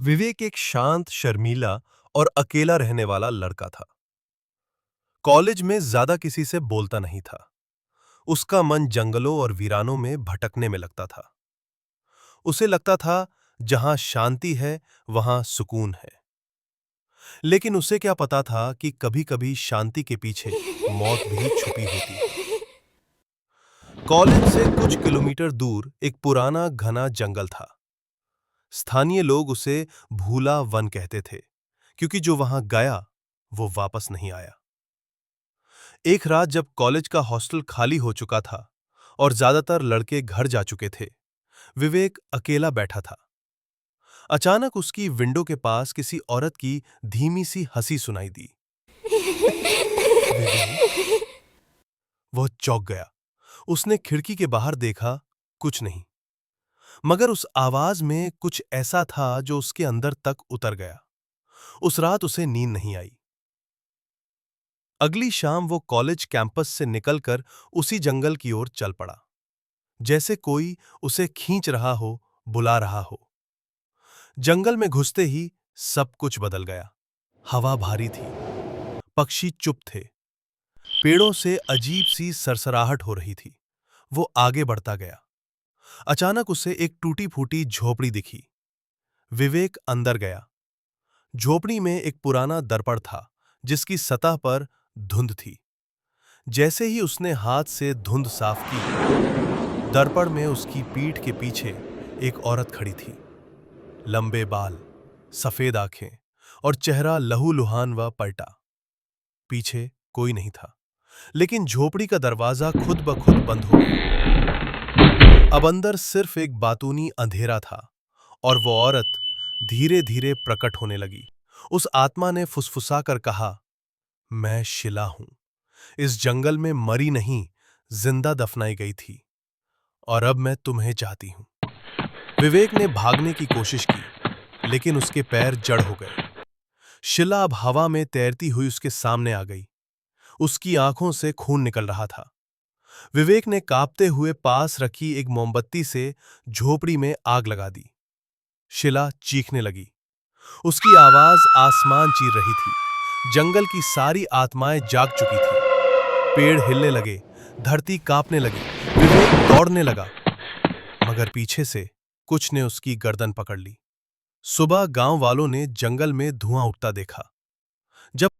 विवेक एक शांत, शर्मीला और अकेला रहने वाला लड़का था। कॉलेज में ज्यादा किसी से बोलता नहीं था। उसका मन जंगलों और वीरानों में भटकने में लगता था। उसे लगता था जहां शांति है वहां सुकून है। लेकिन उसे क्या पता था कि कभी-कभी शांति के पीछे मौत भी छुपी होती है। कॉलेज से कुछ किलोमीटर दूर एक पुराना घना जंगल था। स्थानीय लोग उसे भूला वन कहते थे, क्योंकि जो वहां गया वो वापस नहीं आया। एक रात जब कॉलेज का हॉस्टल खाली हो चुका था और ज्यादातर लड़के घर जा चुके थे, विवेक अकेला बैठा था। अचानक उसकी विंडो के पास किसी औरत की धीमी सी हंसी सुनाई दी। विवेक, वह चौंक गया। उसने खिड़की के बाहर देखा, कुछ नहीं, मगर उस आवाज में कुछ ऐसा था जो उसके अंदर तक उतर गया। उस रात उसे नींद नहीं आई। अगली शाम वो कॉलेज कैंपस से निकलकर उसी जंगल की ओर चल पड़ा, जैसे कोई उसे खींच रहा हो, बुला रहा हो। जंगल में घुसते ही सब कुछ बदल गया। हवा भारी थी, पक्षी चुप थे, पेड़ों से अजीब सी सरसराहट हो रही थी। वो आगे बढ़ता गया। अचानक उसे एक टूटी फूटी झोपड़ी दिखी। विवेक अंदर गया। झोपड़ी में एक पुराना दर्पण था, जिसकी सतह पर धुंध थी। जैसे ही उसने हाथ से धुंध साफ की, दर्पण में उसकी पीठ के पीछे एक औरत खड़ी थी। लंबे बाल, सफेद आंखें और चेहरा लहूलुहान व पलटा। पीछे कोई नहीं था, लेकिन झोपड़ी का दरवाजा खुद ब खुद बंद हो गया। अब अंदर सिर्फ एक बातूनी अंधेरा था और वो औरत धीरे धीरे प्रकट होने लगी। उस आत्मा ने फुसफुसाकर कहा, मैं शिला हूं। इस जंगल में मरी नहीं, जिंदा दफनाई गई थी, और अब मैं तुम्हें चाहती हूं। विवेक ने भागने की कोशिश की, लेकिन उसके पैर जड़ हो गए। शिला अब हवा में तैरती हुई उसके सामने आ गई। उसकी आंखों से खून निकल रहा था। विवेक ने कांपते हुए पास रखी एक मोमबत्ती से झोपड़ी में आग लगा दी। शिला चीखने लगी। उसकी आवाज आसमान चीर रही थी। जंगल की सारी आत्माएं जाग चुकी थी। पेड़ हिलने लगे, धरती कांपने लगी। विवेक दौड़ने लगा, मगर पीछे से कुछ ने उसकी गर्दन पकड़ ली। सुबह गांव वालों ने जंगल में धुआं उठता देखा। जब